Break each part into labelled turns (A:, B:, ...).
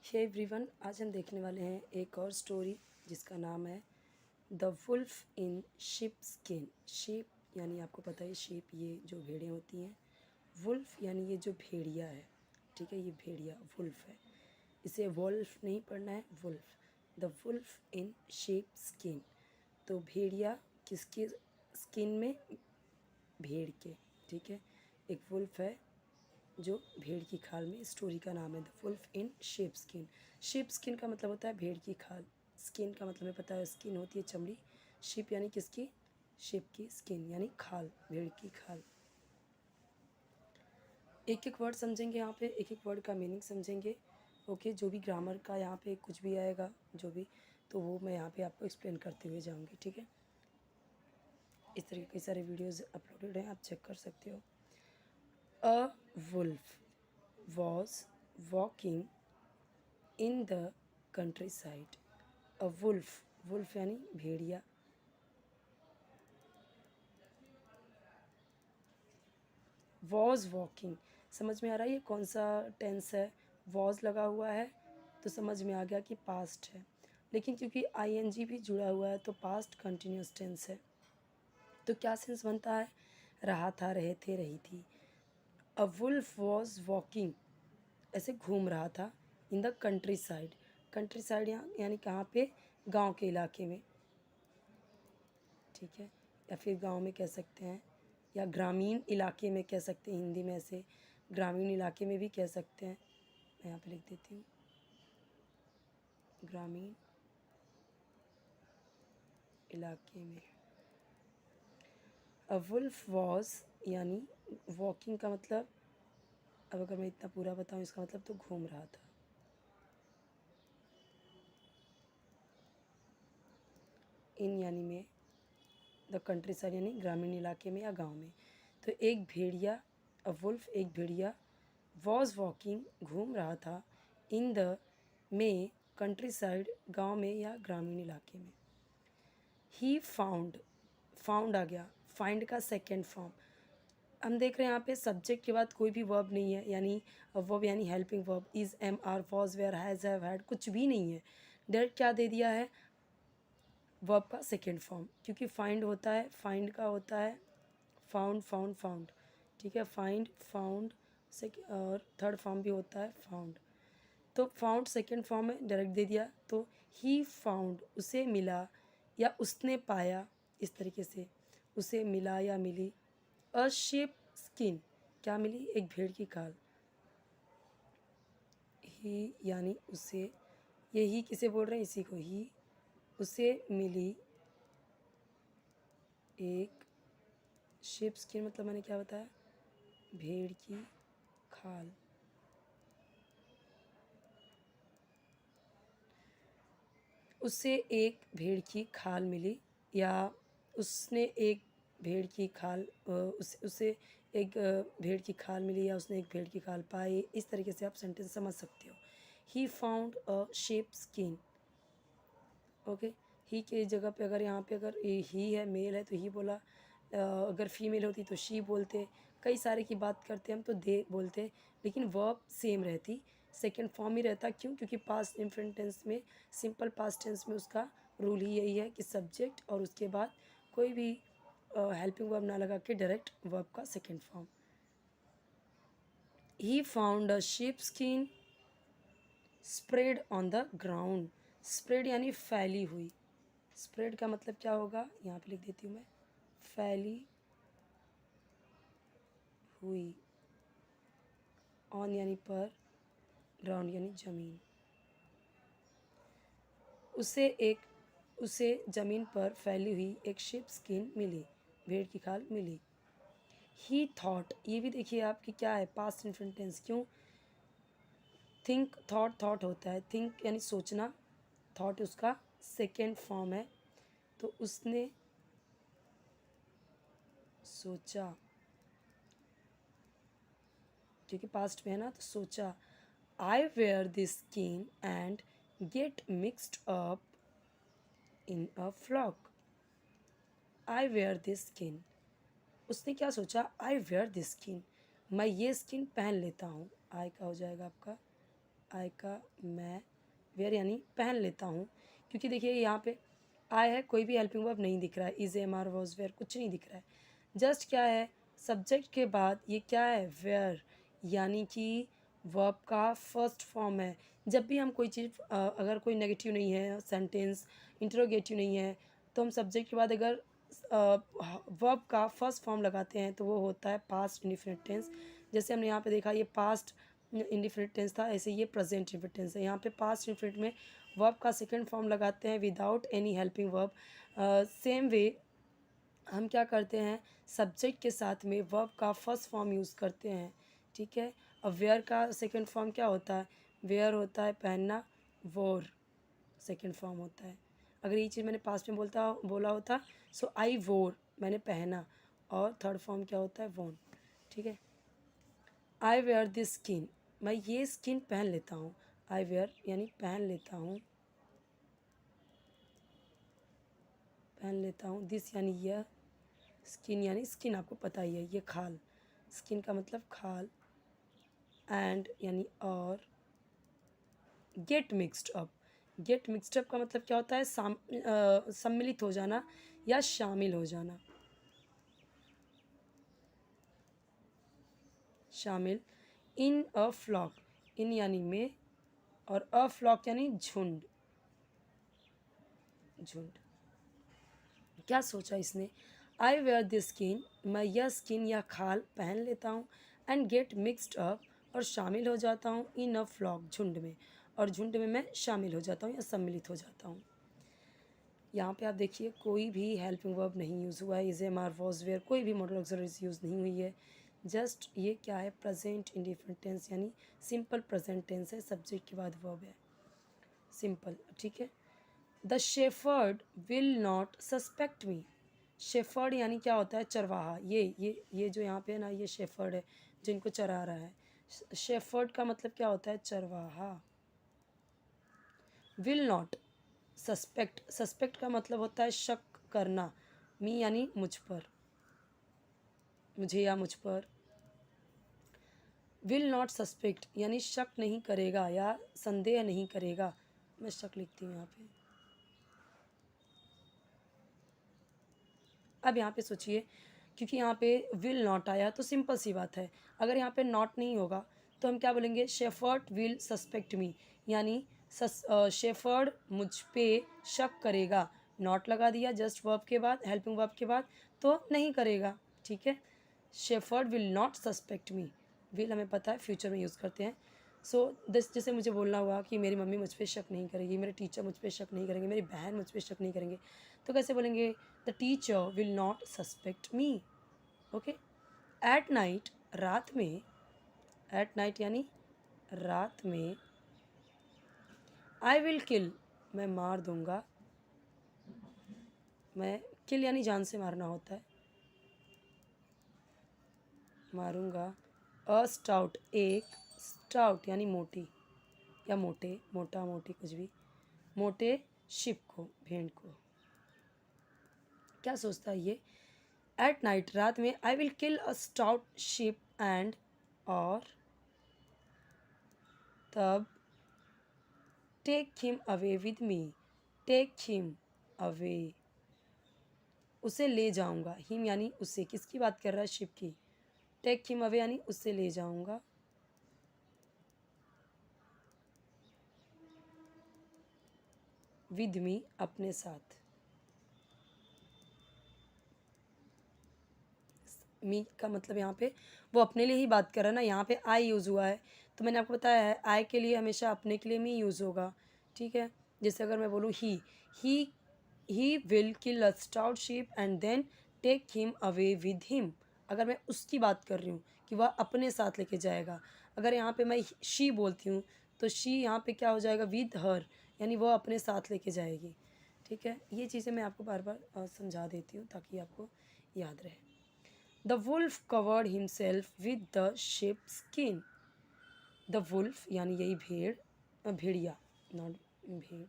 A: Hey everyone, आज हम देखने वाले हैं एक और स्टोरी जिसका नाम है the wolf in sheep skin. Sheep यानी आपको पता है शीप ये जो भेड़ें होती हैं, वुल्फ यानी ये जो भेड़िया है, ठीक है, ये भेड़िया वुल्फ है। इसे वुल्फ नहीं पढ़ना है, wolf. The wolf in sheep skin. तो भेड़िया किसके स्किन में? भेड़ के, ठीक है। एक वुल्फ है जो भेड़ की खाल में। स्टोरी का नाम है the wolf in sheep skin. Sheep skin का मतलब होता है भेड़ की खाल। स्किन का मतलब हमें पता है, स्किन होती है चमड़ी। शिप यानी किसकी? शिप की। स्किन यानी खाल, भेड़ की खाल। एक एक वर्ड समझेंगे यहाँ पे, एक एक वर्ड का मीनिंग समझेंगे। ओके, जो भी ग्रामर का यहाँ पे कुछ भी आएगा जो भी, तो वो मैं यहाँ पे आपको एक्सप्लेन करते हुए जाऊँगी, ठीक है। इस तरह के कई सारे वीडियोज़ अपलोडेड हैं, आप चेक कर सकते हो। A wolf was walking in the countryside. A wolf, wolf यानी भेड़िया। was walking, समझ में आ रहा है ये कौन सा टेंस है? was लगा हुआ है तो समझ में आ गया कि पास्ट है, लेकिन क्योंकि ing भी जुड़ा हुआ है तो पास्ट कंटिन्यूस टेंस है। तो क्या सेंस बनता है? रहा था, रहे थे, रही थी। अ वुल्फ वॉज वॉकिंग, ऐसे घूम रहा था। In the country side, country side यानी कहाँ पे? गांव के इलाके में, ठीक है। या फिर गांव में कह सकते हैं, या ग्रामीण इलाके में कह सकते हैं। हिंदी में ऐसे ग्रामीण इलाके में भी कह सकते हैं। मैं यहाँ पे लिख देती हूँ, ग्रामीण इलाके में। अ वुल्फ वॉज यानी वॉकिंग का मतलब, अब अगर मैं इतना पूरा बताऊँ इसका मतलब, तो घूम रहा था। इन यानी में, द कंट्री साइड यानी ग्रामीण इलाके में या गांव में। तो एक भेड़िया, अ वुल्फ एक भेड़िया, वॉज वॉकिंग घूम रहा था, इन द में कंट्री साइड गाँव में या ग्रामीण इलाके में। ही फाउंड, फाउंड आ गया, फाइंड का सेकेंड फॉर्म। हम देख रहे हैं यहाँ पे सब्जेक्ट के बाद कोई भी वर्ब नहीं है, यानी वर्ब यानी helping verb, is, am, are, was, were, has, have, had, कुछ भी नहीं है। डायरेक्ट क्या दे दिया है? वर्ब का सेकेंड फॉर्म। क्योंकि फाइंड होता है, फाइंड का होता है फाउंड, फाउंड, फाउंड, ठीक है। फाइंड, फाउंड, और थर्ड फॉर्म भी होता है फाउंड। तो फाउंड सेकेंड फॉर्म में डायरेक्ट दे दिया, तो ही फाउंड उसे मिला या उसने पाया, इस तरीके से उसे मिला या मिली। अ शेप स्किन, क्या मिली? एक भेड़ की खाल। ही यानी उसे, ये ही किसे बोल रहे हैं? इसी को। ही उसे मिली एक शेप स्किन, मतलब मैंने क्या बताया? भेड़ की खाल। उसे एक भेड़ की खाल मिली, या उसने एक भेड़ की खाल, उसे एक भेड़ की खाल मिली, या उसने एक भेड़ की खाल पाई। इस तरीके से आप सेंटेंस समझ सकते हो। He found a sheep skin. Okay, he की जगह पे अगर यहाँ पे अगर ही है, मेल है, तो ही बोला। अगर फीमेल होती तो शी बोलते। कई सारे की बात करते हम तो दे बोलते, लेकिन वर्ब सेम रहती, सेकंड फॉर्म ही रहता। क्यों? क्योंकि पास्ट इन्फिनिट टेंस में, सिंपल पास्ट टेंस में उसका रूल ही यही है कि सब्जेक्ट और उसके बाद कोई भी हेल्पिंग वर्ब ना लगा के डायरेक्ट वर्ब का second form. He found a sheep skin spread on the ground. Spread यानी फैली हुई। स्प्रेड का मतलब क्या होगा? यहाँ पे लिख देती हूँ मैं, फैली हुई। ऑन यानी पर, ग्राउंड यानी ज़मीन। उसे ज़मीन पर फैली हुई एक शिप स्किन मिली, भेड़ की खाल मिली। ही थॉट, ये भी देखिए आपकी क्या है? Past infinite tense. क्यों? थिंक, थॉट, थॉट होता है। थिंक यानी सोचना, थॉट उसका सेकेंड फॉर्म है। तो उसने सोचा, क्योंकि पास्ट में है ना, तो सोचा। I wear this skin and get mixed up in a flock. I wear this skin, उसने क्या सोचा? आई वेयर दिस स्किन, मैं ये स्किन पहन लेता हूँ। आई का हो जाएगा आपका आई का मैं, वेयर यानी पहन लेता हूँ, क्योंकि देखिए यहाँ पे आई है, कोई भी हेल्पिंग वर्ब नहीं दिख रहा है, is, am, are, was, were कुछ नहीं दिख रहा है। जस्ट क्या है, सब्जेक्ट के बाद ये क्या है, वेयर, यानी कि वर्ब का फर्स्ट फॉर्म है। जब भी हम कोई चीज़ अगर कोई नेगेटिव नहीं है, सेंटेंस इंटरोगेटिव नहीं है, तो हम सब्जेक्ट के बाद अगर वर्ब का फर्स्ट फॉर्म लगाते हैं तो वो होता है पास्ट इंडिफिनिट टेंस। जैसे हमने यहाँ पे देखा ये पास्ट इंडिफिनिट टेंस था, ऐसे ये प्रेजेंट इंडिफिनिट टेंस है। यहाँ पे पास्ट इंडिफिनिट में वर्ब का सेकंड फॉर्म लगाते हैं without any helping verb. Same way हम क्या करते हैं, सब्जेक्ट के साथ में वर्ब का फर्स्ट फॉर्म यूज़ करते हैं, ठीक है। अब वेयर का सेकंड फॉर्म क्या होता है, वेयर होता है पहनना, वोर सेकंड फॉर्म होता है। अगर ये चीज़ मैंने पास्ट में बोला होता सो आई वोर, मैंने पहना, और थर्ड फॉर्म क्या होता है, वोन, ठीक है। आई वेयर दिस स्किन, मैं ये स्किन पहन लेता हूँ, आई वेयर यानी पहन लेता हूँ, पहन लेता हूँ, दिस यानी यह, स्किन यानी स्किन आपको पता ही है, ये खाल, स्किन का मतलब खाल, एंड यानी और, get mixed up, gate mixed up का मतलब क्या होता है, सम्मिलित हो जाना या शामिल हो जाना, शामिल। इन अ फ्लॉक, इन यानी में, और अ फ्लॉक यानी झुंड, झुंड। क्या सोचा इसने, आई वेयर दिस स्किन, मैं यह स्किन या खाल पहन लेता हूँ, एंड गेट मिक्सड अप, और शामिल हो जाता हूँ, इन अ फ्लॉक, झुंड में, और झुंड में मैं शामिल हो जाता हूँ या सम्मिलित हो जाता हूँ। यहाँ पे आप देखिए कोई भी हेल्पिंग वर्ब नहीं यूज़ हुआ है, is, am, are, was, were कोई भी मॉडल ऑक्सिलरीज यूज़ नहीं हुई है। जस्ट ये क्या है, प्रेजेंट इंडिफिनिट टेंस यानी सिंपल प्रेजेंट टेंस है, सब्जेक्ट के बाद वर्ब है, सिंपल, ठीक है। The shepherd will not suspect me, shepherd यानी क्या होता है, चरवाहा, ये जो यहाँ पे है ना, ये शेफर्ड है जिनको चरा रहा है। शेफर्ड का मतलब क्या होता है, चरवाहा। विल नॉट, सस्पेक्ट, सस्पेक्ट का मतलब होता है शक करना, मी यानी मुझ पर, मुझे या मुझ पर। विल नॉट सस्पेक्ट यानी शक नहीं करेगा या संदेह नहीं करेगा, मैं शक लिखती हूँ यहाँ पे। अब यहाँ पे सोचिए, क्योंकि यहाँ पे विल नॉट आया तो सिंपल सी बात है, अगर यहाँ पे नॉट नहीं होगा तो हम क्या बोलेंगे, शेफर्ड विल सस्पेक्ट मी, यानी शेफर्ड मुझ पे शक करेगा, नॉट लगा दिया जस्ट वर्ब के बाद, हेल्पिंग वर्ब के बाद, तो नहीं करेगा, ठीक है। Shepherd will not suspect me, will हमें पता है फ्यूचर में यूज़ करते हैं। सो दिस, जैसे मुझे बोलना हुआ कि मेरी मम्मी मुझ पर शक नहीं करेगी, मेरे टीचर मुझ पर शक नहीं करेंगे, मेरी बहन मुझ पर शक नहीं करेंगे, तो कैसे बोलेंगे, the teacher will not suspect me, okay. Eight night, रात में, एट नाइट यानी रात में, आई विल किल, मैं मार दूंगा, मैं, किल यानी जान से मारना होता है, मारूंगा, अ स्टाउट, एक, स्टाउट यानी मोटी या मोटे, मोटा मोटी कुछ भी, मोटे शिप को, भेड़ को। क्या सोचता है ये, एट नाइट, रात में, I will kill a stout sheep and, और तब, take him away with me, take him away, उसे ले जाऊंगा, हिम यानी उसे, किसकी बात कर रहा है, शिप की, टेक हिम अवे यानी उसे ले जाऊंगा, विद मी अपने साथ, मी का मतलब यहाँ पे वो अपने लिए ही बात कर रहा है ना, यहाँ पे आई यूज़ हुआ है, तो मैंने आपको बताया है आई के लिए हमेशा अपने के लिए मी यूज़ होगा, ठीक है। जैसे अगर मैं बोलूँ he will kill a stout sheep and then take him away with him, अगर मैं उसकी बात कर रही हूँ कि वह अपने साथ लेके जाएगा। अगर यहाँ पे मैं शी बोलती हूँ तो शी यहाँ पे क्या हो जाएगा, विद हर, यानी वह अपने साथ लेके जाएगी, ठीक है। ये चीज़ें मैं आपको बार बार समझा देती हूँ ताकि आपको याद रहे। The wolf covered himself with the sheep skin, the wolf यानी यही भेड़, भेड़िया, नॉट भेड़,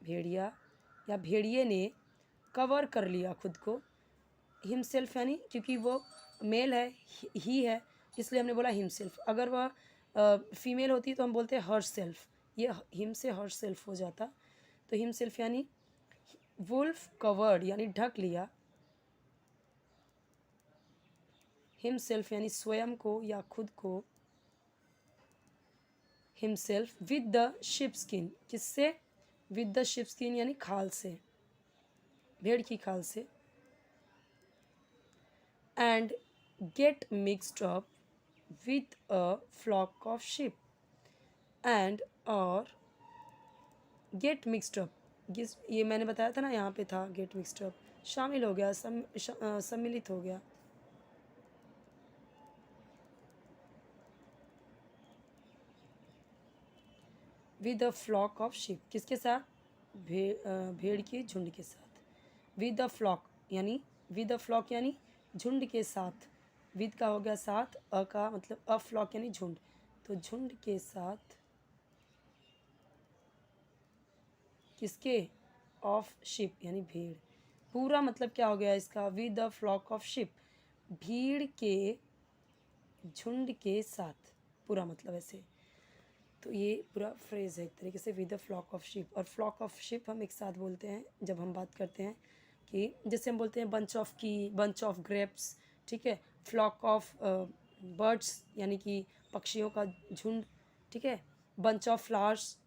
A: भेड़िया या भेड़िए ने कवर कर लिया खुद को, हिमसेल्फ यानी क्योंकि वो मेल है, ही है, इसलिए हमने बोला हिमसेल्फ। अगर वह फीमेल होती है तो हम बोलते हैं हर सेल्फ, ये हिम से हर सेल्फ हो जाता, तो हिम सेल्फ यानी वुल्फ कवर्ड यानी ढक लिया, हिम सेल्फ यानी स्वयं को या खुद को, himself with the sheep skin, किससे, विद द शिप स्किन यानी खाल से, भेड़ की खाल से, and get mixed up with a flock of sheep, and और गेट मिक्सड अप, ये मैंने बताया था ना, यहाँ पे था गेट मिक्सड अप, शामिल हो गया, सम्मिलित हो गया, with a flock of sheep, किसके साथ, भेड़ के झुंड के साथ, विद द फ्लॉक यानी, विद द फ्लॉक यानी झुंड के साथ, विद का हो गया साथ, अ का मतलब अ फ्लॉक यानी झुंड, तो झुंड के साथ, किसके, ऑफ शिप यानी भीड़, पूरा मतलब क्या हो गया इसका, with the flock of sheep, भीड़ के झुंड के साथ, पूरा मतलब ऐसे, तो ये पूरा फ्रेज़ है एक तरीके से, with the flock of sheep, और फ्लॉक ऑफ शिप हम एक साथ बोलते हैं जब हम बात करते हैं कि जैसे हम बोलते हैं बंच ऑफ की, बंच ऑफ ग्रेप्स, ठीक है, फ्लॉक ऑफ बर्ड्स यानी कि पक्षियों का झुंड, ठीक है, बंच ऑफ फ्लावर्स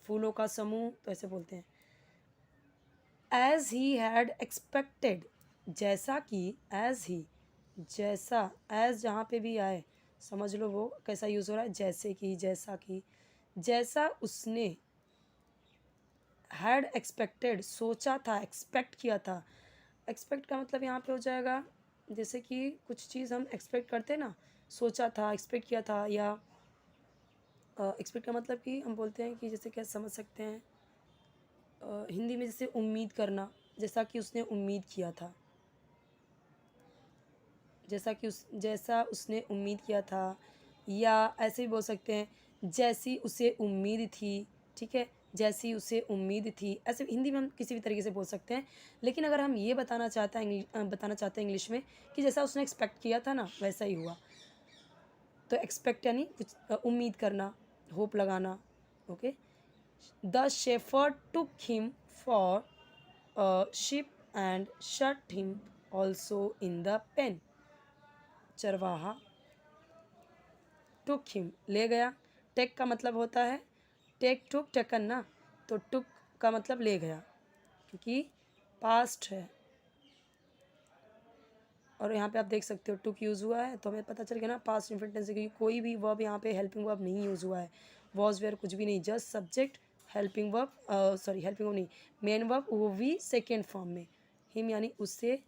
A: फूलों का समूह, तो ऐसे बोलते हैं, एज ही हैड एक्सपेक्टेड, जैसा कि, एज ही, जैसा, एज जहाँ पे भी आए समझ लो वो कैसा यूज़ हो रहा है, जैसे कि, जैसा कि, जैसा उसने, हैड एक्सपेक्टेड सोचा था, एक्सपेक्ट किया था, एक्सपेक्ट का मतलब यहाँ पे हो जाएगा जैसे कि कुछ चीज़ हम एक्सपेक्ट करते हैं ना, सोचा था, एक्सपेक्ट किया था, या एक्सपेक्ट का मतलब कि हम बोलते हैं कि जैसे क्या समझ सकते हैं, हिंदी में जैसे उम्मीद करना, जैसा कि उसने उम्मीद किया था, जैसा उसने उम्मीद किया था, या ऐसे भी बोल सकते हैं जैसी उसे उम्मीद थी, ठीक है, जैसी उसे उम्मीद थी, ऐसे हिंदी में हम किसी भी तरीके से बोल सकते हैं, लेकिन अगर हम ये बताना चाहते हैं इंग्लिश में कि जैसा उसने एक्सपेक्ट किया था ना वैसा ही हुआ, तो एक्सपेक्ट यानी कुछ उम्मीद करना, होप लगाना, okay, the shepherd took him for sheep and shut him also in the pen, चरवाहा टुक हिम ले गया, टेक का मतलब होता है टेक टुक टेकन ना, तो टुक का मतलब ले गया, क्योंकि पास्ट है, और यहाँ पे आप देख सकते हो टुक यूज़ हुआ है, तो हमें पता चल गया ना पास्ट इंफिनिट टेंस, क्योंकि कोई भी वर्ब यहाँ पे हेल्पिंग वर्ब नहीं यूज़ हुआ है, वॉज वेयर कुछ भी नहीं, just subject, helping verb, sorry helping verb नहीं, मेन वर्ब, वो भी सेकेंड फॉर्म में, हिम यानी उससे,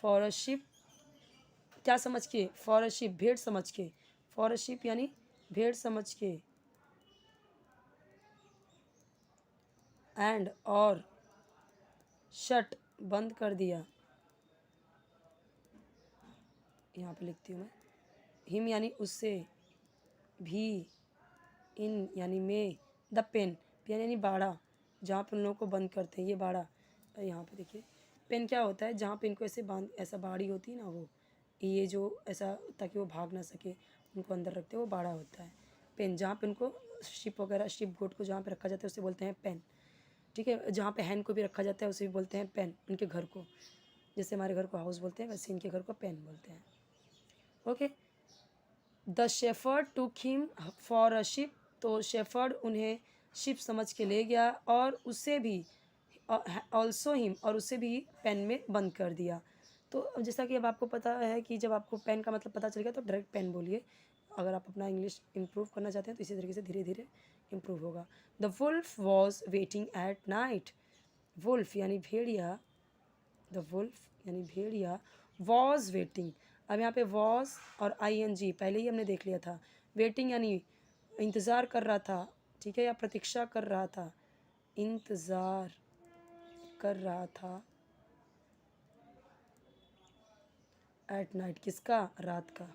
A: फॉर अ शिप, क्या समझ के, फॉर अ शिप भेड़ समझ के, फॉर अ शिप यानी भेड़ समझ के, एंड और, शट बंद कर दिया, यहाँ पे लिखती हूँ मैं, हिम यानी उससे, भी, इन यानी में, द पेन, पेन यानी बाड़ा, जहाँ पे उन लोगों को बंद करते हैं, ये बाड़ा, यहाँ पे देखिए पेन क्या होता है, जहाँ पे इनको ऐसे बांध, ऐसा बाड़ी होती है ना, वो ये जो ऐसा, ताकि वो भाग ना सके, उनको अंदर रखते हैं, वो बाड़ा होता है, पेन, जहाँ पे उनको शिप वगैरह, शिप गोट को जहाँ पे रखा जाता है उसे बोलते हैं पेन, ठीक है, जहाँ पे हैन को भी रखा जाता है उसे भी बोलते हैं पेन, उनके घर को, जैसे हमारे घर को हाउस बोलते हैं वैसे इनके घर को पेन बोलते हैं, okay, the shepherd took him for a ship, तो शेफर्ड उन्हें शिप समझ के ले गया, और उसे भी, ऑल्सो हिम, और उसे भी पेन में बंद कर दिया, तो जैसा कि अब आपको पता है कि जब आपको पेन का मतलब पता चल गया तो डायरेक्ट पेन बोलिए, अगर आप अपना इंग्लिश इम्प्रूव करना चाहते हैं तो इसी तरीके से धीरे धीरे इम्प्रूव होगा, the wolf was waiting at night, wolf यानी भेड़िया, द वुल्फ यानी भेड़िया, वॉज वेटिंग, अब यहाँ पे वॉज और ING पहले ही हमने देख लिया था, वेटिंग यानी इंतज़ार कर रहा था, ठीक है, या प्रतीक्षा कर रहा था, इंतज़ार कर रहा था, एट नाइट, किसका, रात का,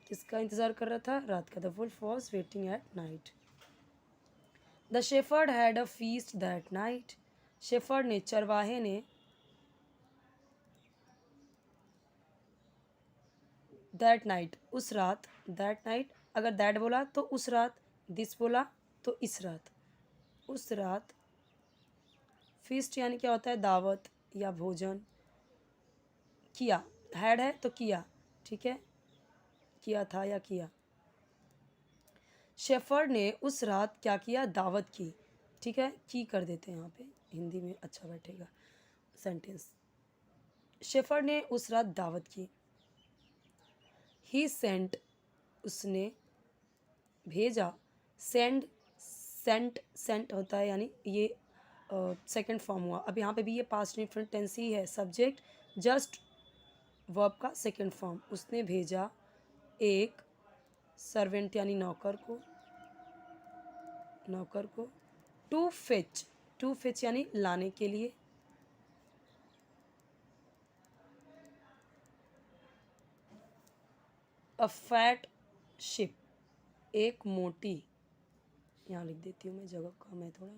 A: किसका इंतज़ार कर रहा था, रात का, the wolf was waiting at night, the shepherd had a feast that night, shepherd ने, चरवाहे ने, दैट नाइट, उस रात, दैट नाइट, अगर दैट बोला तो उस रात, दिस बोला तो इस रात, उस रात। फीस्ट यानी क्या होता है, दावत या भोजन। किया, हैड है तो किया, ठीक है, किया था या किया। शेफर्ड ने उस रात क्या किया, दावत की, ठीक है, की कर देते हैं यहाँ पे, हिंदी में अच्छा बैठेगा सेंटेंस। शेफर्ड ने उस रात दावत की। ही सेंट, उसने भेजा। सेंड, सेंट होता है, यानी ये सेकंड फॉर्म हुआ। अब यहाँ पे भी ये पास्ट इंडेफिनिट टेंस ही है, सब्जेक्ट जस्ट वर्ब का सेकंड फॉर्म। उसने भेजा एक सर्वेंट यानी नौकर को, नौकर को, टू फिच, टू फिच यानी लाने के लिए, अ फैट शिप, एक मोटी, यहाँ लिख देती हूँ मैं, जगह कम है थोड़ा,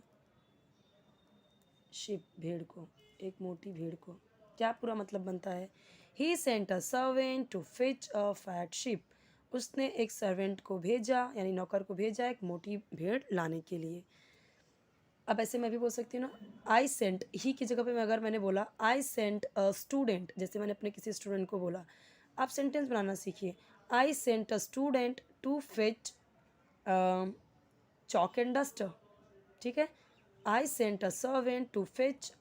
A: शिप भेड़ को, एक मोटी भेड़ को। क्या पूरा मतलब बनता है, he sent a servant to fetch a fat sheep, उसने एक सर्वेंट को भेजा यानी नौकर को भेजा एक मोटी भेड़ लाने के लिए। अब ऐसे मैं भी बोल सकती हूँ ना, आई सेंट, ही की जगह पे मैं अगर मैंने बोला आई सेंट अ स्टूडेंट, जैसे मैंने अपने किसी स्टूडेंट को बोला, आप सेंटेंस बनाना सीखिए। I sent a student to fetch chalk and duster, ठीक है। I sent a servant to fetch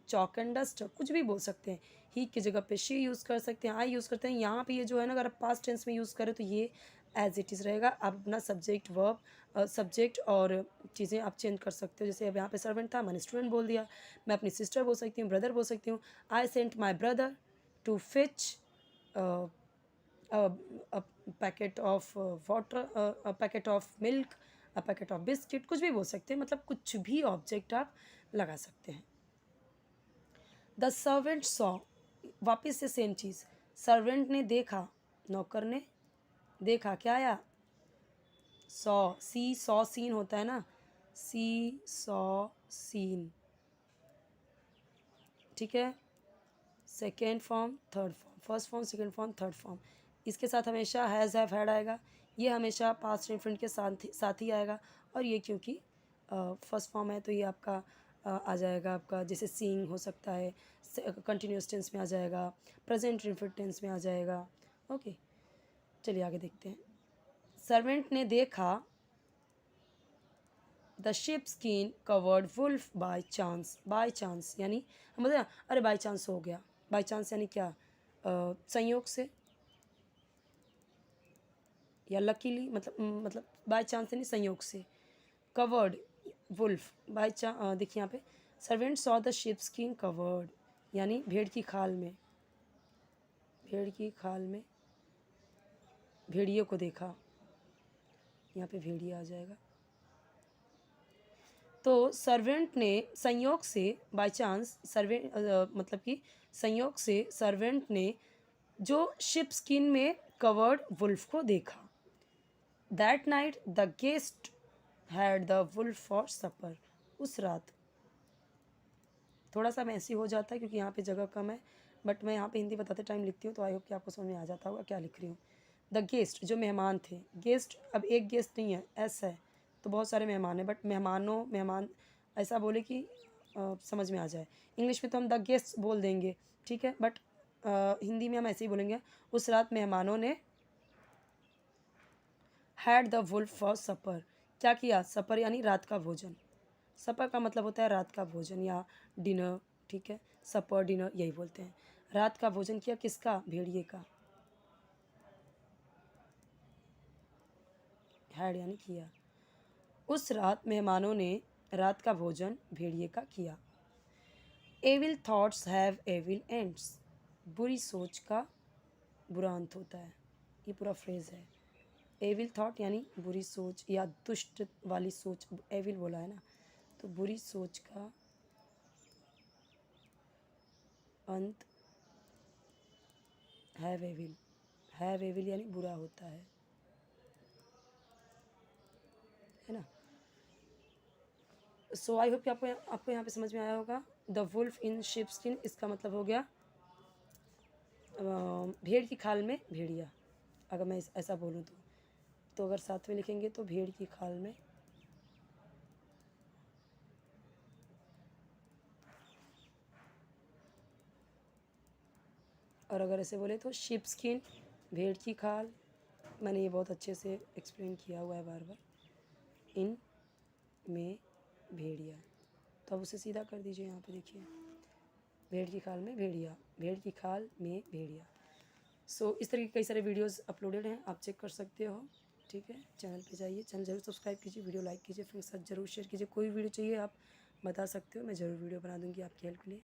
A: chalk and duster, कुछ भी बोल सकते हैं। ही की जगह पे शी यूज़ कर सकते हैं, आई यूज़ करते हैं। यहाँ पे ये जो है ना, अगर आप पास्ट टेंस में यूज़ करें तो ये एज इट इज़ रहेगा। आप अपना सब्जेक्ट वर्ब, सब्जेक्ट और चीज़ें आप चेंज कर सकते हो। जैसे अब यहाँ पे सर्वेंट था, मैंने स्टूडेंट बोल दिया। मैं अपनी सिस्टर बोल सकती हूँ, ब्रदर बोल सकती हूँ। I sent my brother to fetch a packet of water, a packet of milk, a packet of biscuit, कुछ भी बोल सकते हैं, मतलब कुछ भी ऑब्जेक्ट आप लगा सकते हैं। द सर्वेंट सॉ, वापिस से सेम चीज़, सर्वेंट ने देखा, नौकर ने देखा, क्या आया, सॉ, सी सॉ सीन होता है ना, सी सॉ सीन, ठीक है। Second form, third form, first form, second form, third form. इसके साथ हमेशा हैज़, हैव, हैड आएगा। ये हमेशा पास्ट इंडेफिनिट के साथ ही आएगा। और ये क्योंकि फर्स्ट फॉर्म है तो ये आपका आ जाएगा, आपका जैसे सीइंग हो सकता है, कंटिन्यूस टेंस में आ जाएगा, प्रेजेंट इंडेफिनिट टेंस में आ जाएगा। ओके, चलिए आगे देखते हैं। सर्वेंट ने देखा the sheep skin covered wolf by chance, by chance यानी हम बोलते हैं अरे बाय चांस हो गया, बाय चांस यानी क्या, संयोग से या लकीली, मतलब बाय चांस यानी संयोग से। कवर्ड वुल्फ बाय चांस, देखिए यहाँ पे servant saw the sheep skin covered यानी भेड़ की खाल में, भेड़ की खाल में भेड़िए को देखा, यहाँ पे भेड़िए आ जाएगा। तो सर्वेंट ने संयोग से, बाय चांस, मतलब कि संयोग से सर्वेंट ने जो शिप स्किन में कवर्ड वुल्फ को देखा। That night the guest had the wolf for supper, उस रात, थोड़ा सा मैसी हो जाता है क्योंकि यहाँ पे जगह कम है, बट मैं यहाँ पे हिंदी बताते टाइम लिखती हूँ तो आई होप कि आपको समझ में आ जाता होगा क्या लिख रही हूँ। द गेस्ट, जो मेहमान थे, गेस्ट अब एक गेस्ट नहीं है, एस है, तो बहुत सारे मेहमान हैं, बट मेहमान ऐसा बोले कि समझ में आ जाए। इंग्लिश में तो हम द गेस्ट बोल देंगे, ठीक है, बट हिंदी में हम ऐसे ही बोलेंगे। उस रात मेहमानों ने हैड द वुल्फ फॉर सपर, क्या किया, सपर यानी रात का भोजन। सपर का मतलब होता है रात का भोजन या डिनर, ठीक है, सपर डिनर यही बोलते हैं। रात का भोजन किया किसका, भेड़िए का, हैड यानी किया। उस रात मेहमानों ने रात का भोजन भेड़िए का किया। Evil thoughts have evil ends, बुरी सोच का बुरा अंत होता है, ये पूरा फ्रेज है। एविल थॉट यानी बुरी सोच या दुष्ट वाली सोच, एविल बोला है ना, तो बुरी सोच का अंत हैव एविल, हैव एविल यानी बुरा होता है ना। सो आई होप कि आपको यहाँ पे समझ में आया होगा। The wolf in sheep skin, इसका मतलब हो गया भेड़ की खाल में भेड़िया, अगर मैं ऐसा बोलूँ तो अगर साथ में लिखेंगे तो भेड़ की खाल में, और अगर ऐसे बोले तो शिप स्किन, भेड़ की खाल। मैंने ये बहुत अच्छे से एक्सप्लेन किया हुआ है बार बार। इन में भेड़िया, तो अब उसे सीधा कर दीजिए। यहाँ पे देखिए, भेड़ की खाल में भेड़िया, भेड़ की खाल में भेड़िया। सो इस तरह के कई सारे वीडियोस अपलोडेड हैं, आप चेक कर सकते हो। ठीक है, चैनल पे जाइए, चैनल जरूर सब्सक्राइब कीजिए, वीडियो लाइक कीजिए, फ्रेंड्स के साथ जरूर शेयर कीजिए। कोई वीडियो चाहिए आप बता सकते हो, मैं ज़रूर वीडियो बना दूँगी आपकी हेल्प के लिए।